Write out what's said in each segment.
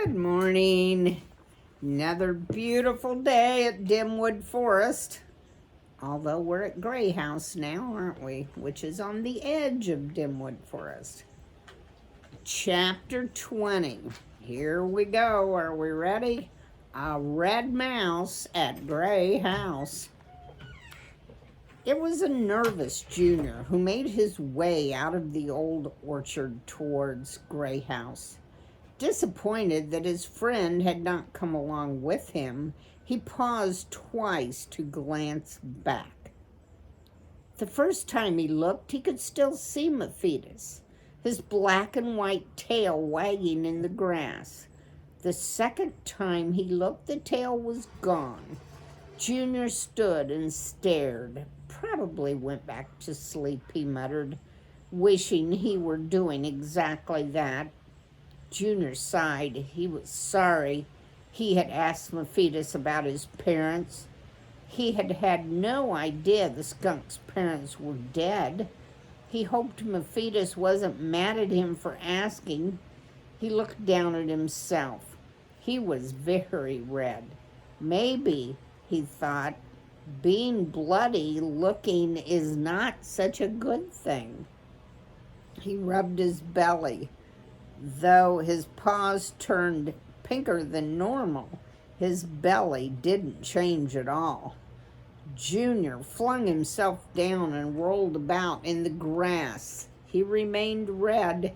Good morning. Another beautiful day at Dimwood Forest. Although we're at Gray House now, aren't we? Which is on the edge of Dimwood Forest. Chapter 20. Here we go. Are we ready? A red mouse at Gray House. It was a nervous Junior who made his way out of the old orchard towards Gray House. Disappointed that his friend had not come along with him, he paused twice to glance back. The first time he looked, he could still see Mephitis, his black and white tail wagging in the grass. The second time he looked, the tail was gone. Junior stood and stared. Probably went back to sleep, he muttered, wishing he were doing exactly that. Junior sighed. He was sorry he had asked Mephitis about his parents. He had had no idea the skunk's parents were dead. He hoped Mephitis wasn't mad at him for asking. He looked down at himself. He was very red. Maybe, he thought, being bloody looking is not such a good thing. He rubbed his belly. Though his paws turned pinker than normal, his belly didn't change at all. Junior flung himself down and rolled about in the grass. He remained red.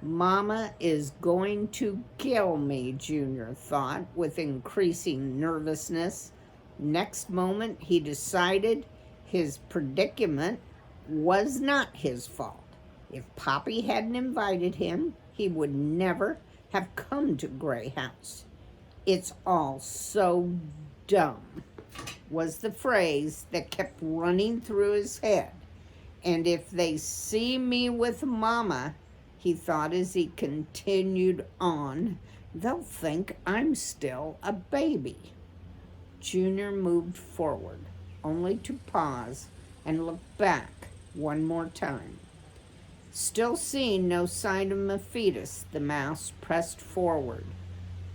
Mama is going to kill me, Junior thought with increasing nervousness. Next moment, he decided his predicament was not his fault. If Poppy hadn't invited him, he would never have come to Gray House. It's all so dumb, was the phrase that kept running through his head. And if they see me with Mama, he thought as he continued on, they'll think I'm still a baby. Junior moved forward, only to pause and look back one more time. Still seeing no sign of Mephitis, the mouse pressed forward,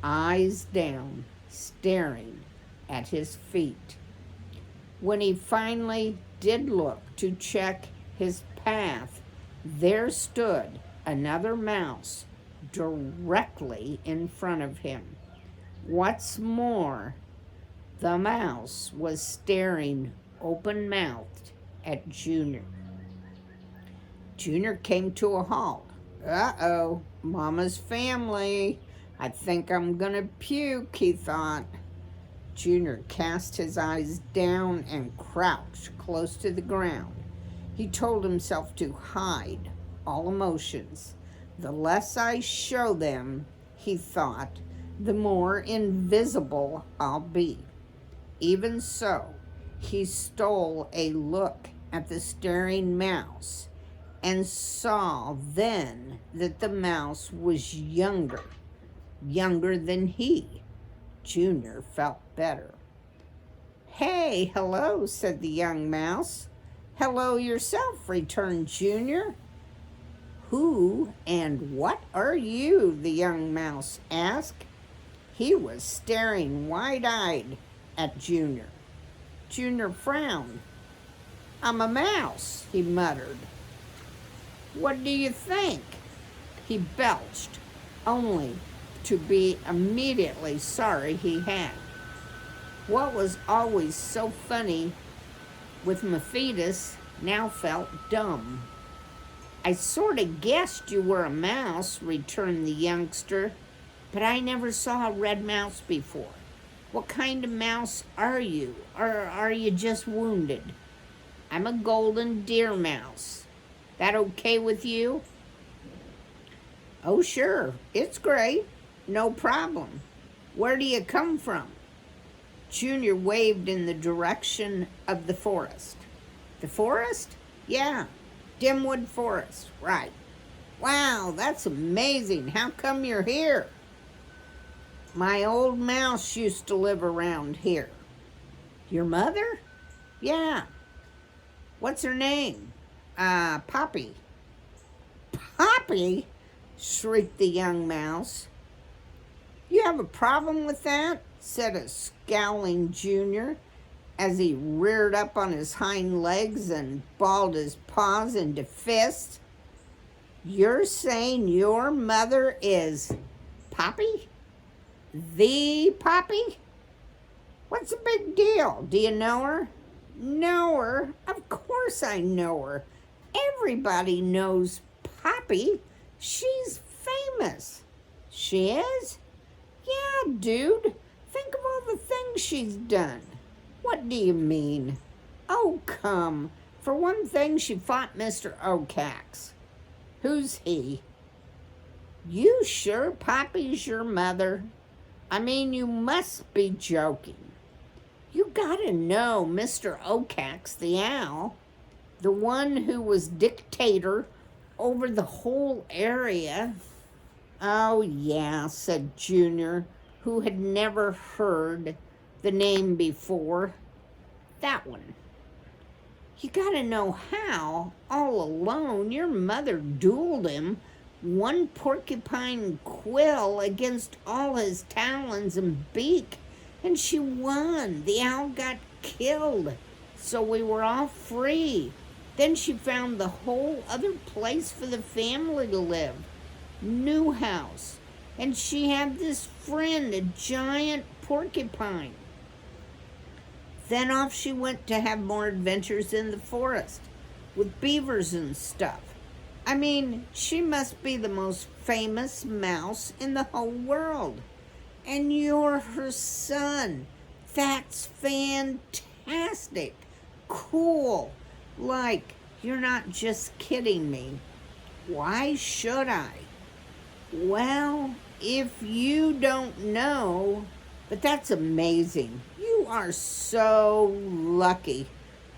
eyes down, staring at his feet. When he finally did look to check his path, there stood another mouse directly in front of him. What's more, the mouse was staring open-mouthed at Junior. Junior came to a halt. Uh-oh, Mama's family. I think I'm gonna puke, he thought. Junior cast his eyes down and crouched close to the ground. He told himself to hide all emotions. The less I show them, he thought, the more invisible I'll be. Even so, he stole a look at the staring mouse and saw then that the mouse was younger than he. Junior felt better. Hey, hello, said the young mouse. Hello yourself, returned Junior. Who and what are you? The young mouse asked. He was staring wide-eyed at Junior. Junior frowned. I'm a mouse, he muttered. What do you think? He belched, only to be immediately sorry he had. What was always so funny with Mephitis now felt dumb. I sort of guessed you were a mouse, returned the youngster, but I never saw a red mouse before. What kind of mouse are you? Or are you just wounded? I'm a golden deer mouse. That okay with you? Oh, sure, it's great. No problem. Where do you come from? Junior waved in the direction of the forest. The forest? Yeah, Dimwood Forest, right. Wow, that's amazing. How come you're here? My old mouse used to live around here. Your mother? Yeah. What's her name? Poppy. Poppy? Shrieked the young mouse. You have a problem with that? Said a scowling Junior as he reared up on his hind legs and balled his paws into fists. You're saying your mother is Poppy? The Poppy? What's the big deal? Do you know her? Know her? Of course I know her. Everybody knows Poppy. She's famous. She is? Yeah, dude. Think of all the things she's done. What do you mean? Oh, come. For one thing, she fought Mr. Ocax. Who's he? You sure Poppy's your mother? I mean, you must be joking. You gotta know Mr. Ocax the owl, the one who was dictator over the whole area. Oh, yeah, said Junior, who had never heard the name before. That one. You gotta know how, all alone, your mother dueled him, one porcupine quill against all his talons and beak, and she won. The owl got killed, so we were all free. Then she found the whole other place for the family to live, new house, and she had this friend, a giant porcupine. Then off she went to have more adventures in the forest with beavers and stuff. I mean, she must be the most famous mouse in the whole world. And you're her son. That's fantastic. Cool. Like, you're not just kidding me. Why should I? Well, if you don't know, but that's amazing. You are so lucky.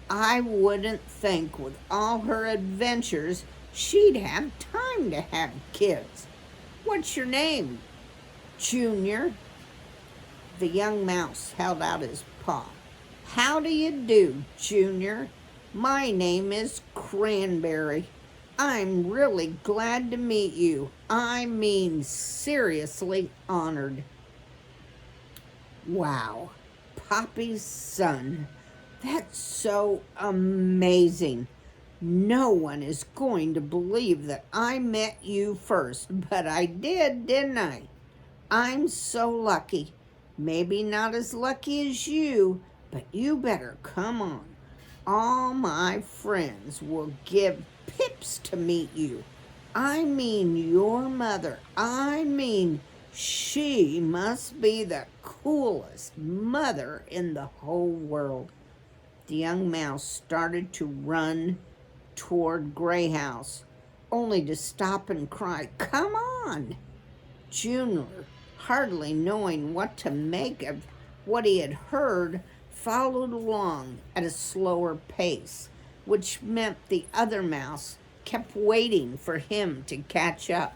I wouldn't think with all her adventures she'd have time to have kids. What's your name? Junior. The young mouse held out his paw. How do you do, Junior? My name is Cranberry. I'm really glad to meet you. I mean, seriously honored. Wow, Poppy's son. That's so amazing. No one is going to believe that I met you first, but I did, didn't I? I'm so lucky. Maybe not as lucky as you, but you better come on. All my friends will give pips to meet you. I mean your mother. I mean, she must be the coolest mother in the whole world. The young mouse started to run toward Gray House, only to stop and cry, "Come on!" Junior, hardly knowing what to make of what he had heard, followed along at a slower pace, which meant the other mouse kept waiting for him to catch up.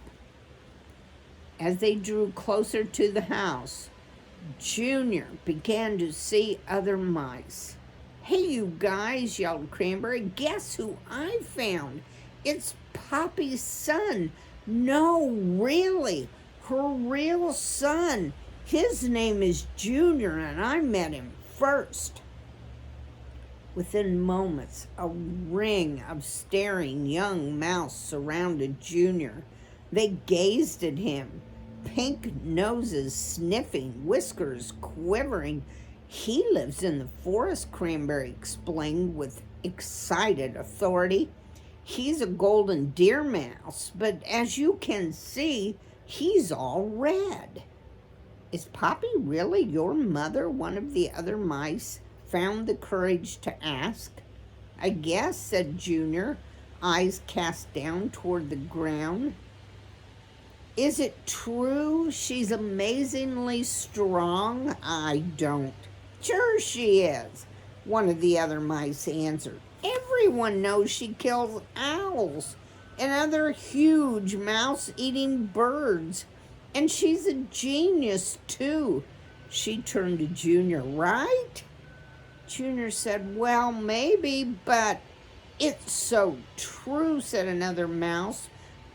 As they drew closer to the house, Junior began to see other mice. "Hey, you guys," yelled Cranberry, "guess who I found? It's Poppy's son. No, really, her real son. His name is Junior, and I met him first." Within moments, a ring of staring young mouse surrounded Junior. They gazed at him, pink noses sniffing, whiskers quivering. "He lives in the forest," Cranberry explained with excited authority. "He's a golden deer mouse, but as you can see, he's all red." "Is Poppy really your mother?" one of the other mice found the courage to ask. "I guess," said Junior, eyes cast down toward the ground. "Is it true she's amazingly strong?" "I don't." "Sure she is," one of the other mice answered. "Everyone knows she kills owls and other huge mouse-eating birds. And she's a genius, too." She turned to Junior. "Right?" Junior said, "Well, maybe, but..." "It's so true," said another mouse.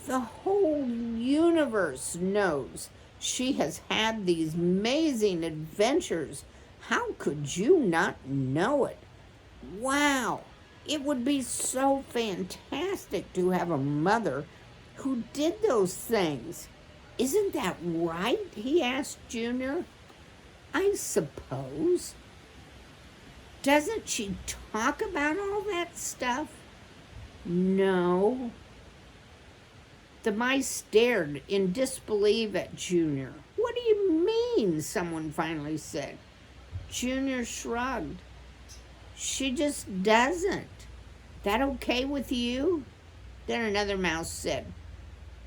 "The whole universe knows She has had these amazing adventures. How could you not know it? Wow, it would be so fantastic to have a mother who did those things. Isn't that right? He asked Junior. I suppose. Doesn't she talk about all that stuff? No. The mice stared in disbelief at Junior. What do you mean? Someone finally said. Junior shrugged. She just doesn't. That okay with you? Then another mouse said,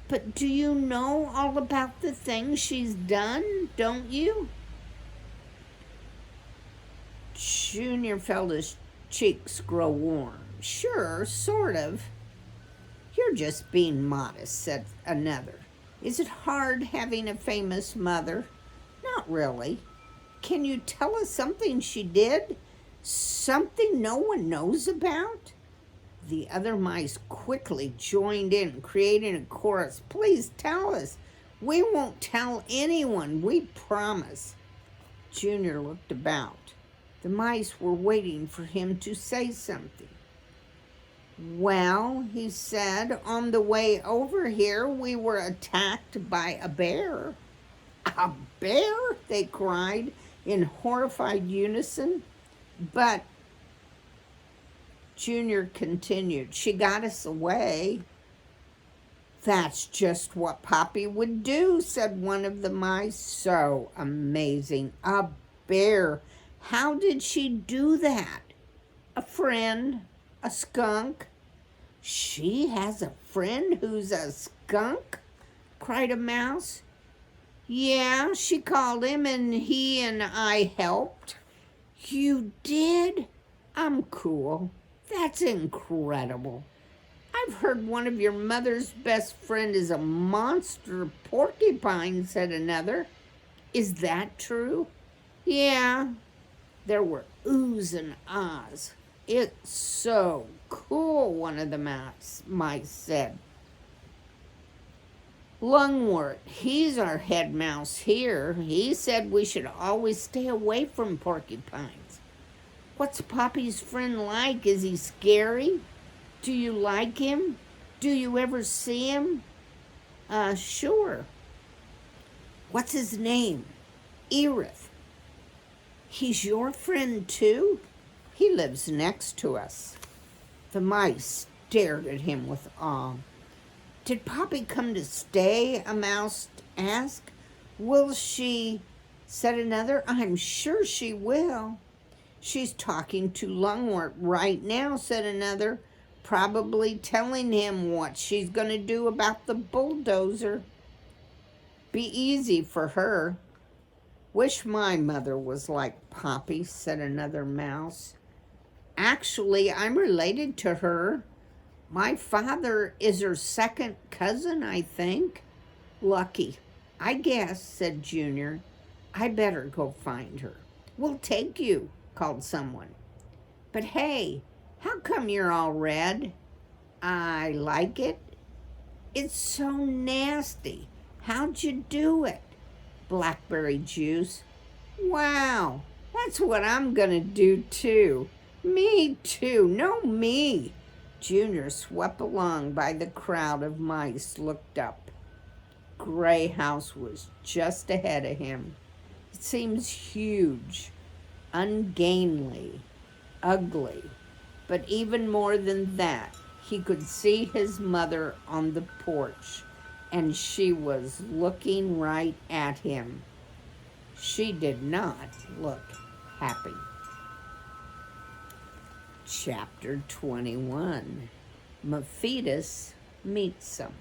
but do you know all about the things she's done, don't you? Junior felt his cheeks grow warm. Sure, sort of. You're just being modest, said another. Is it hard having a famous mother? Not really. Can you tell us something she did? Something no one knows about? The other mice quickly joined in, creating a chorus. Please tell us. We won't tell anyone, we promise. Junior looked about. The mice were waiting for him to say something. Well, he said, on the way over here, we were attacked by a bear. A bear? They cried in horrified unison. But, Junior continued, she got us away. That's just what Poppy would do, said one of the mice. So amazing. A bear. How did she do that? A friend, a skunk. She has a friend who's a skunk? Cried a mouse. Yeah, she called him and he and I helped. You did? I'm cool. That's incredible. I've heard one of your mother's best friend is a monster porcupine, said another. Is that true? Yeah. There were oohs and ahs. It's so cool, one of the mice said. Lungwort, he's our head mouse here. He said we should always stay away from porcupines. What's Poppy's friend like? Is he scary? Do you like him? Do you ever see him? Sure. What's his name? Erith. He's your friend too? He lives next to us. The mice stared at him with awe. Did Poppy come to stay? A mouse asked. Will she? Said another. I'm sure she will. She's talking to Lungwort right now, said another, probably telling him what she's going to do about the bulldozer. Be easy for her. Wish my mother was like Poppy, said another mouse. Actually, I'm related to her. My father is her second cousin, I think. Lucky. I guess, said Junior. I better go find her. We'll take you, called someone. But hey, how come you're all red? I like it. It's so nasty. How'd you do it? Blackberry juice. Wow, that's what I'm gonna do too. Me too, no me. Junior, swept along by the crowd of mice, looked up. Gray House was just ahead of him. It seems huge, ungainly, ugly, but even more than that, he could see his mother on the porch, and she was looking right at him. She did not look happy. Chapter 21. Mephitis meets someone.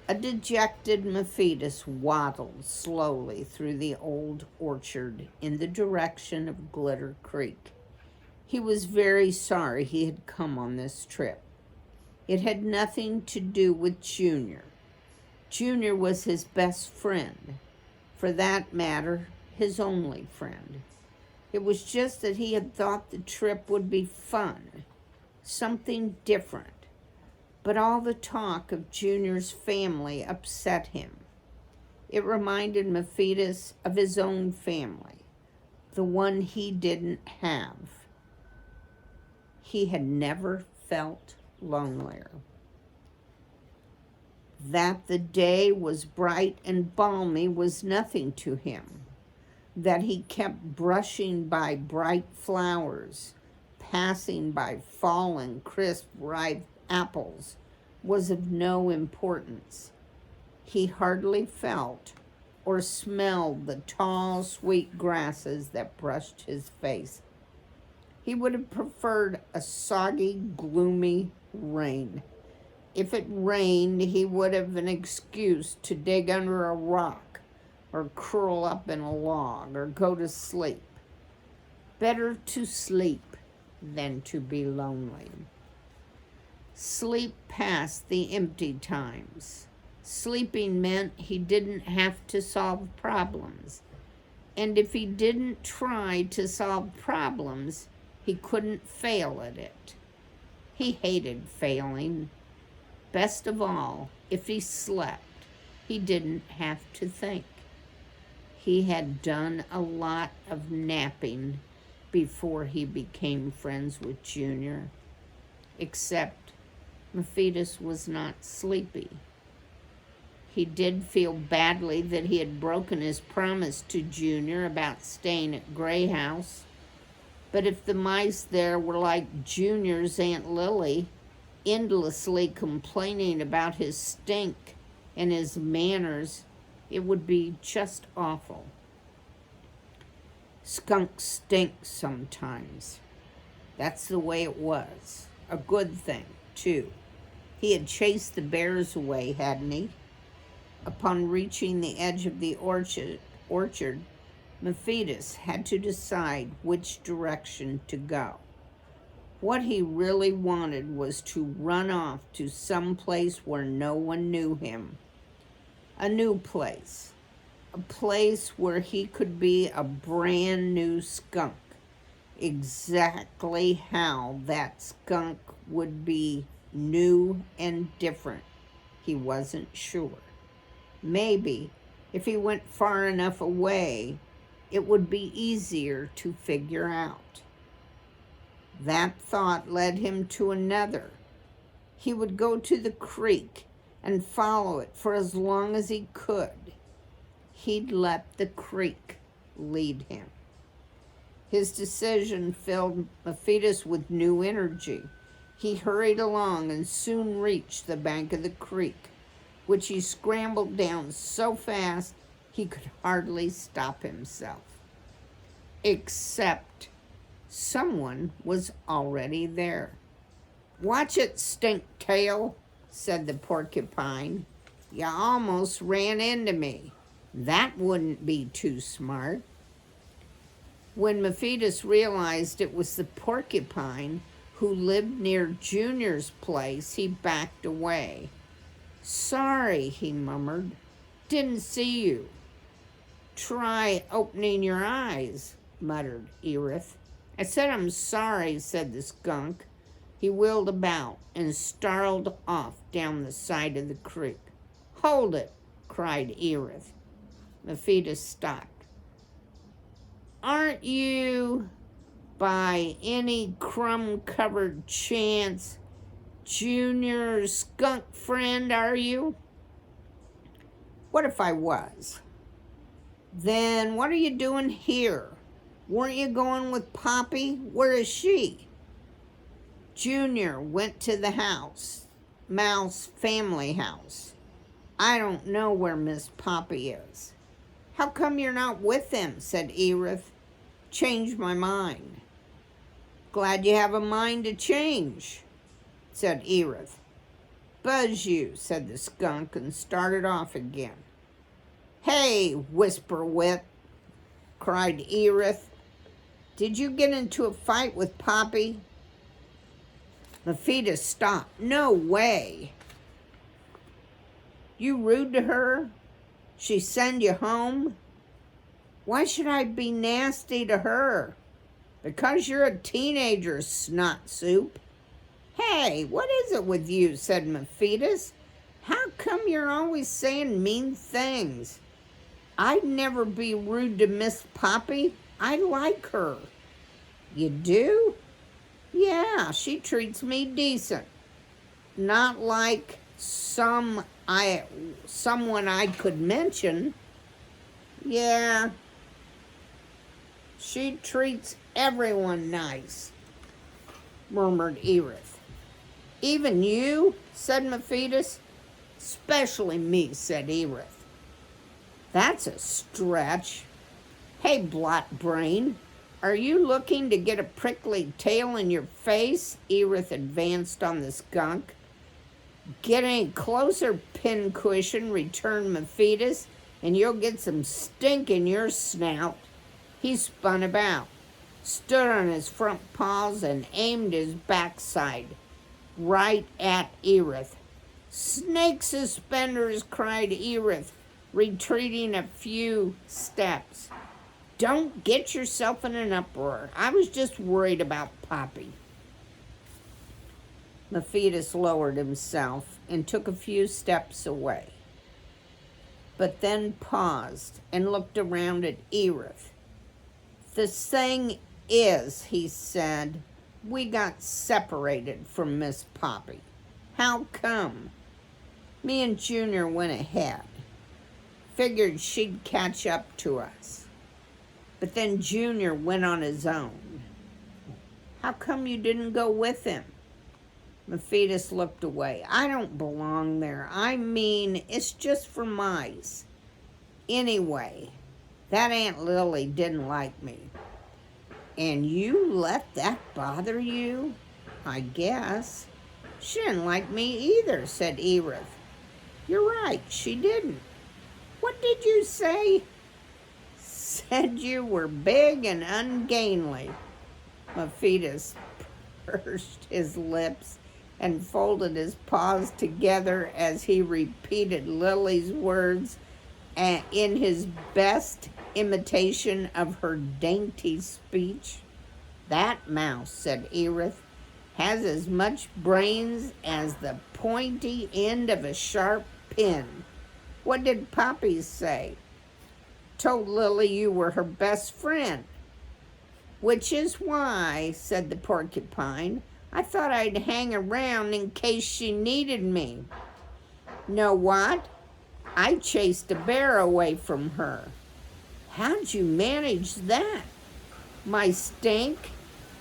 A dejected Mephitis waddled slowly through the old orchard in the direction of Glitter Creek. He was very sorry he had come on this trip. It had nothing to do with Junior. Junior was his best friend. For that matter, his only friend. It was just that he had thought the trip would be fun, something different. But all the talk of Junior's family upset him. It reminded Mephitis of his own family, the one he didn't have. He had never felt lonelier. That the day was bright and balmy was nothing to him. That he kept brushing by bright flowers, passing by fallen, crisp, ripe apples, was of no importance. He hardly felt or smelled the tall, sweet grasses that brushed his face. He would have preferred a soggy, gloomy rain. If it rained, he would have an excuse to dig under a rock or curl up in a log or go to sleep. Better to sleep than to be lonely. Sleep passed the empty times. Sleeping meant he didn't have to solve problems. And if he didn't try to solve problems, he couldn't fail at it. He hated failing. Best of all, if he slept, he didn't have to think. He had done a lot of napping before he became friends with Junior, except Mephitis was not sleepy. He did feel badly that he had broken his promise to Junior about staying at Gray House. But if the mice there were like Junior's Aunt Lily, endlessly complaining about his stink and his manners, it would be just awful. Skunks stink sometimes. That's the way it was. A good thing, too. He had chased the bears away, hadn't he? Upon reaching the edge of the orchard, Mephitis had to decide which direction to go. What he really wanted was to run off to some place where no one knew him. A new place. A place where he could be a brand new skunk. Exactly how that skunk would be new and different, he wasn't sure. Maybe if he went far enough away, it would be easier to figure out. That thought led him to another. He would go to the creek and follow it for as long as he could. He'd let the creek lead him. His decision filled Mephitis with new energy. He hurried along and soon reached the bank of the creek, which he scrambled down so fast he could hardly stop himself. Except someone was already there. "Watch it, Stinktail," said the porcupine. "You almost ran into me. That wouldn't be too smart." When Mephitis realized it was the porcupine who lived near Junior's place, he backed away. "Sorry," he murmured. "Didn't see you." "Try opening your eyes," muttered Erith. "I said I'm sorry," said the skunk. He wheeled about and snarled off down the side of the creek. "Hold it," cried Erith. Mephitis stopped. "Aren't you, by any crumb-covered chance, Junior's skunk friend, are you?" "What if I was?" "Then what are you doing here? Weren't you going with Poppy? Where is she?" "Junior went to the house, Mouse family house. I don't know where Miss Poppy is." "How come you're not with them?" said Erith. "Changed my mind." "Glad you have a mind to change," said Erith. "Buzz you," said the skunk and started off again. "Hey, Whisperwit," cried Erith. "Did you get into a fight with Poppy?" Mephitis stopped. "No way." "You rude to her? She send you home?" "Why should I be nasty to her?" "Because you're a teenager, snot soup." Hey, what is it with you? Said Mephitis. How come you're always saying mean things? I'd never be rude to Miss Poppy. I like her. You do? Yeah, she treats me decent. Not like someone I could mention. Yeah, she treats everyone nice, murmured Erith. Even you? Said Mephitis. Especially me, said Erith. That's a stretch. Hey, Blot Brain, are you looking to get a prickly tail in your face? Erith advanced on the skunk. Get any closer, Pincushion, returned Mephitis, and you'll get some stink in your snout. He spun about, stood on his front paws, and aimed his backside right at Erith. Snake suspenders, cried Erith, retreating a few steps. Don't get yourself in an uproar. I was just worried about Poppy. Mephitis lowered himself and took a few steps away, but then paused and looked around at Erith. The thing is, he said, we got separated from Miss Poppy. How come? Me and Junior went ahead. Figured she'd catch up to us. But then Junior went on his own. How come you didn't go with him? Mephitis looked away. I don't belong there. I mean, it's just for mice. Anyway, that Aunt Lily didn't like me. And you let that bother you? I guess. She didn't like me either, said Erith. You're right, she didn't. What did you say? Said you were big and ungainly. Mephitis pursed his lips and folded his paws together as he repeated Lily's words in his best imitation of her dainty speech. That mouse, said Erith, has as much brains as the pointy end of a sharp pin. What did Poppy say? Told Lily you were her best friend. Which is why, said the porcupine, I thought I'd hang around in case she needed me. Know what? I chased a bear away from her. How'd you manage that? My stink?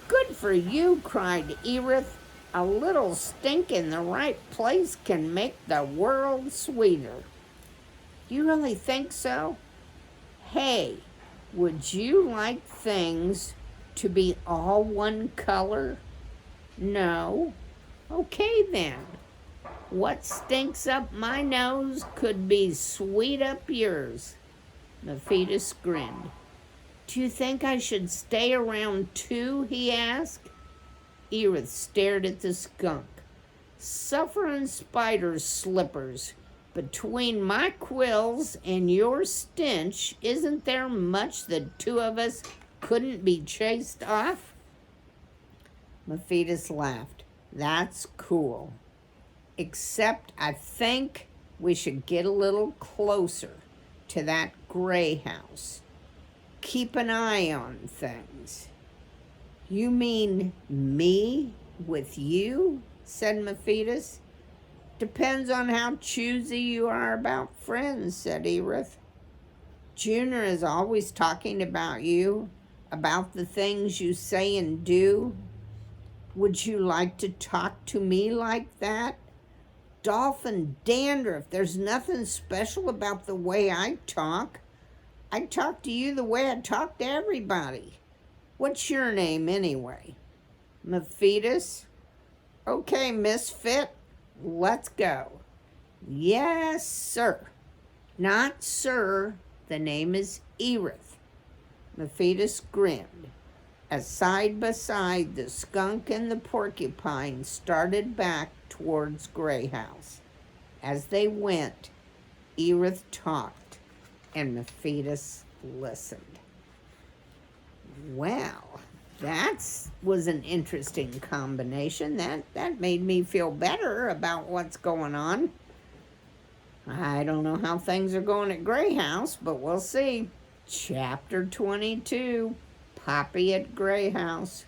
Good for you, cried Erith. A little stink in the right place can make the world sweeter. You really think so? Hey, would you like things to be all one color? No. Okay then. What stinks up my nose could be sweet up yours. Mephitis grinned. Do you think I should stay around too? He asked. Erith stared at the skunk. Suffering spider slippers. Between my quills and your stench, isn't there much the two of us couldn't be chased off? Mephitis laughed. That's cool. Except I think we should get a little closer to that gray house. Keep an eye on things. You mean me with you? Said Mephitis. Depends on how choosy you are about friends, said Erith. Junior is always talking about you, about the things you say and do. Would you like to talk to me like that? Dolphin dandruff, there's nothing special about the way I talk. I talk to you the way I talk to everybody. What's your name anyway? Mephitis? Okay, Misfit, let's go. Yes, sir. Not sir, the name is Erith. Mephitis grinned. As side by side, the skunk and the porcupine started back towards Gray House. As they went, Erith talked, and Mephitis listened. Well, That was an interesting combination. That made me feel better about what's going on. I don't know how things are going at Gray House, but we'll see. Chapter 22, Poppy at Gray House.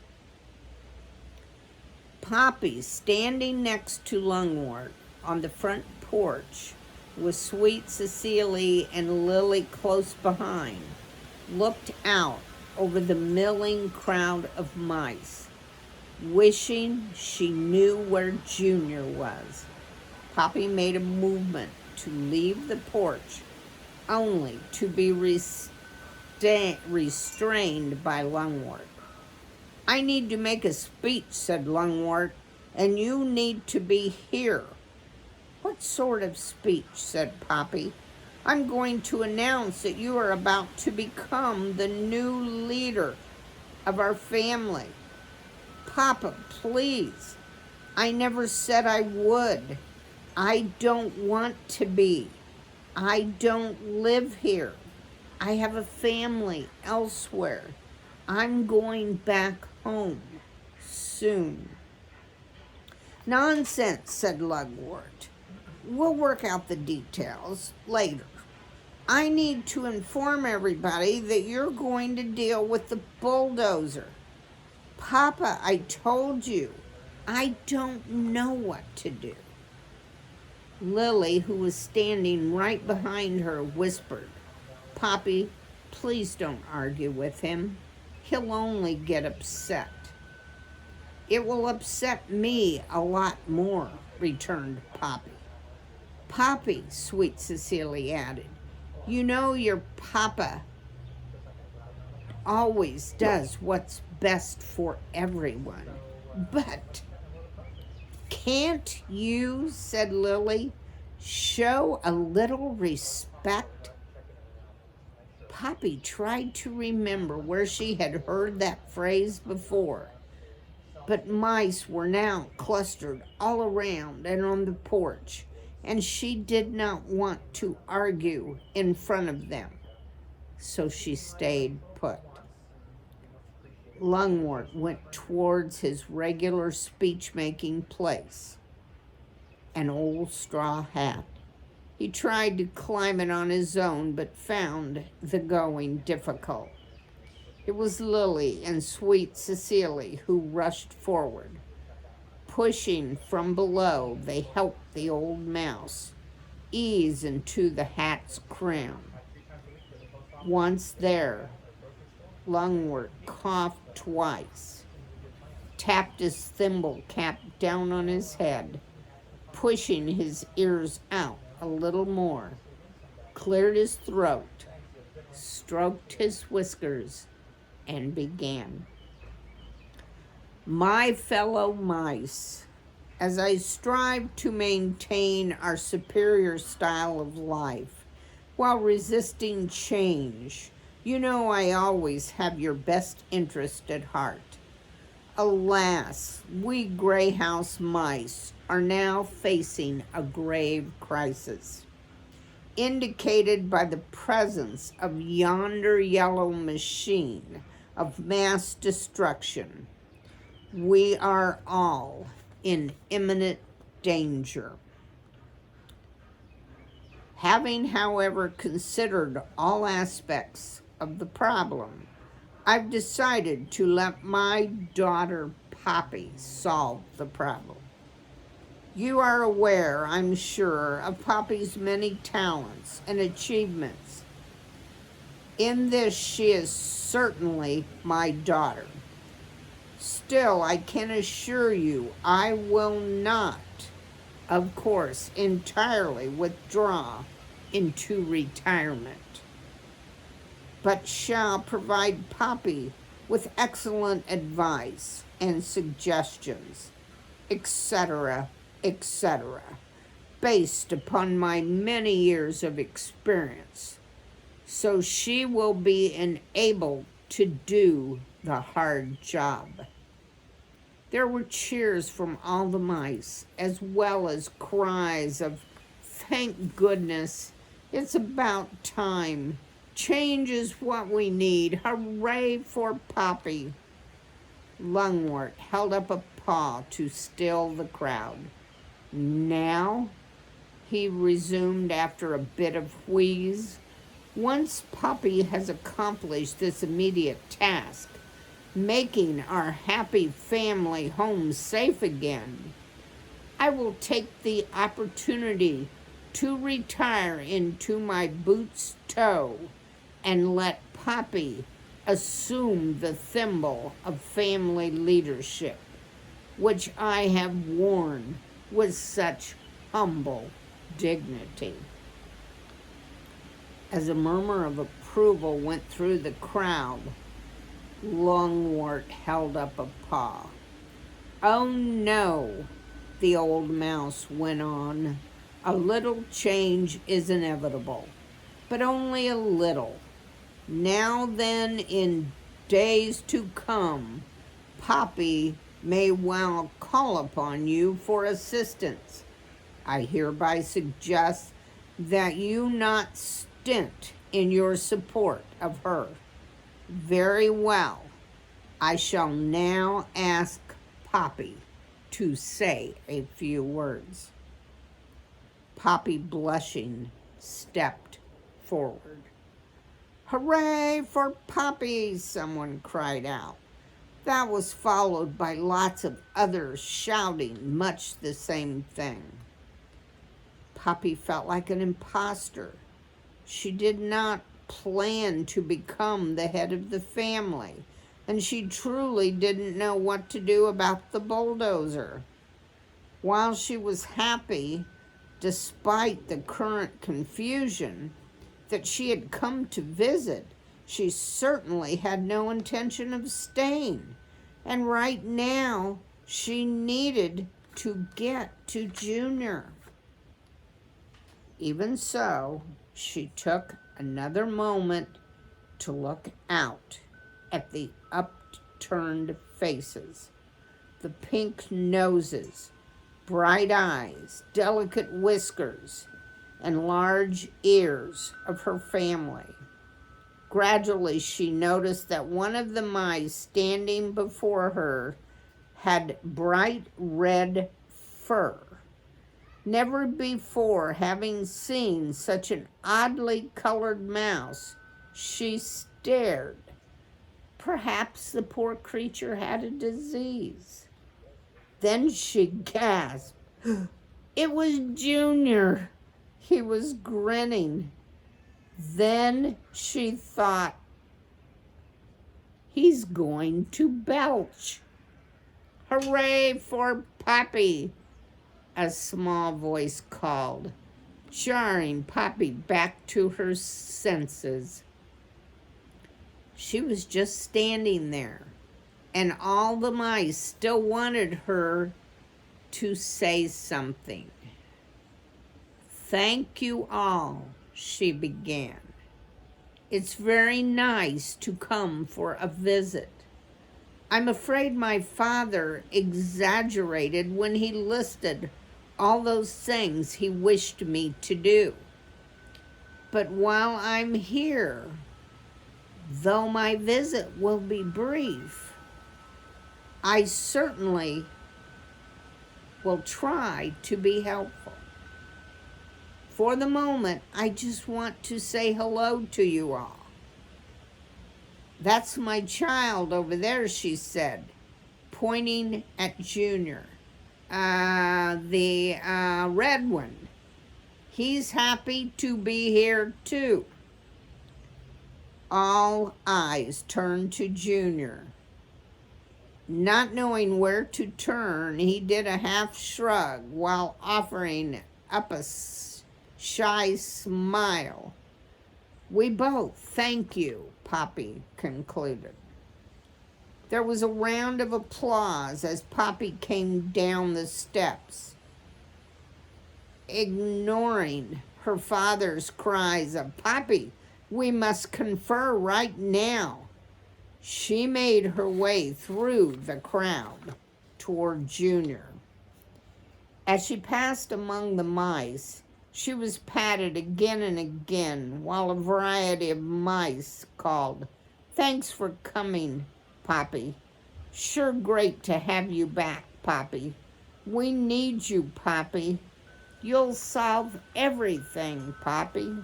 Poppy, standing next to Lungwort on the front porch, with Sweet Cecily and Lily close behind, looked out over the milling crowd of mice, wishing she knew where Junior was. Poppy made a movement to leave the porch, only to be restrained by Lungwort. "I need to make a speech," said Lungwort, "and you need to be here." "What sort of speech?" said Poppy. "I'm going to announce that you are about to become the new leader of our family." "Papa, please. I never said I would. I don't want to be. I don't live here. I have a family elsewhere. I'm going back home soon." "Nonsense," said Lungwort. "We'll work out the details later. I need to inform everybody that you're going to deal with the bulldozer." "Papa, I told you. I don't know what to do." Lily, who was standing right behind her, whispered, "Poppy, please don't argue with him. He'll only get upset." "It will upset me a lot more," returned Poppy. "Poppy," Sweet Cecily added, "you know your papa always does what's best for everyone. But can't you," said Lily, "show a little respect?" Poppy tried to remember where she had heard that phrase before, but mice were now clustered all around and on the porch, and she did not want to argue in front of them, so she stayed put. Lungwort went towards his regular speech-making place, an old straw hat. He tried to climb it on his own, but found the going difficult. It was Lily and Sweet Cecily who rushed forward. Pushing from below, they helped the old mouse ease into the hat's crown. Once there, Lungwort coughed twice, tapped his thimble cap down on his head, pushing his ears out a little more, cleared his throat, stroked his whiskers, and began. "My fellow mice, as I strive to maintain our superior style of life while resisting change, you know I always have your best interest at heart. Alas, we Gray House mice are now facing a grave crisis, indicated by the presence of yonder yellow machine of mass destruction. We are all in imminent danger. Having, however, considered all aspects of the problem, I've decided to let my daughter Poppy solve the problem. You are aware, I'm sure, of Poppy's many talents and achievements. In this, she is certainly my daughter. Still, I can assure you I will not, of course, entirely withdraw into retirement, but shall provide Poppy with excellent advice and suggestions, etc., etc., based upon my many years of experience, so she will be enabled to do the hard job." There were cheers from all the mice, as well as cries of "Thank goodness, it's about time. Change is what we need. Hooray for Poppy." Lungwort held up a paw to still the crowd. Now, he resumed after a bit of wheeze, once Poppy has accomplished this immediate task, making our happy family home safe again, I will take the opportunity to retire into my boot's toe and let Poppy assume the thimble of family leadership, which I have worn with such humble dignity. As a murmur of approval went through the crowd, Lungwort held up a paw. "Oh no," the old mouse went on. "A little change is inevitable, but only a little. Now then, in days to come, Poppy may well call upon you for assistance. I hereby suggest that you not stint in your support of her. Very well. I shall now ask Poppy to say a few words." Poppy, blushing, stepped forward. "Hooray for Poppy!" someone cried out. That was followed by lots of others shouting much the same thing. Poppy felt like an imposter. She did not plan to become the head of the family, and she truly didn't know what to do about the bulldozer. While she was happy, despite the current confusion, that she had come to visit, she certainly had no intention of staying. And right now, she needed to get to Junior. Even so, she took another moment to look out at the upturned faces, the pink noses, bright eyes, delicate whiskers, and large ears of her family. Gradually, she noticed that one of the mice standing before her had bright red fur. Never before having seen such an oddly colored mouse, she stared. Perhaps the poor creature had a disease. Then she gasped. It was Junior. He was grinning. Then she thought, he's going to belch. "Hooray for Poppy!" a small voice called, jarring Poppy back to her senses. She was just standing there, and all the mice still wanted her to say something. "Thank you all," she began. "It's very nice to come for a visit. I'm afraid my father exaggerated when he listed all those things he wished me to do. But while I'm here, though my visit will be brief, I certainly will try to be helpful. For the moment, I just want to say hello to you all. That's my child over there," she said, pointing at Junior. The red one. He's happy to be here too." All eyes turned to Junior. Not knowing where to turn, he did a half shrug while offering up a shy smile. "We both thank you," Poppy concluded. There was a round of applause as Poppy came down the steps. Ignoring her father's cries of, "Poppy, we must confer right now," she made her way through the crowd toward Junior. As she passed among the mice, she was patted again and again while a variety of mice called, "Thanks for coming, Poppy." Sure great to have you back, Poppy. We need you, Poppy. You'll solve everything, Poppy.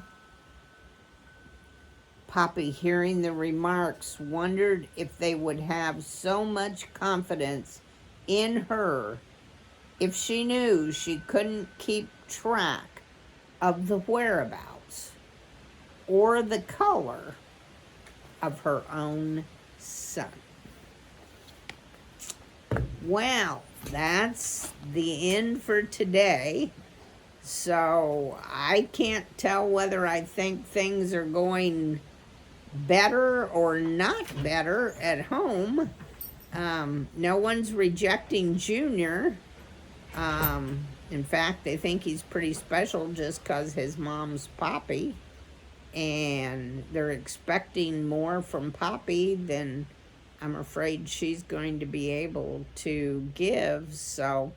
Poppy, hearing the remarks, wondered if they would have so much confidence in her if she knew she couldn't keep track of the whereabouts or the color of her own son. Well, that's the end for today. So I can't tell whether I think things are going better or not better at home. No one's rejecting Junior. In fact, they think he's pretty special just because his mom's Poppy. And they're expecting more from Poppy than I'm afraid she's going to be able to give. So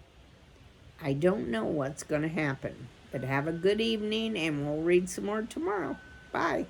I don't know what's going to happen. But have a good evening, and we'll read some more tomorrow. Bye.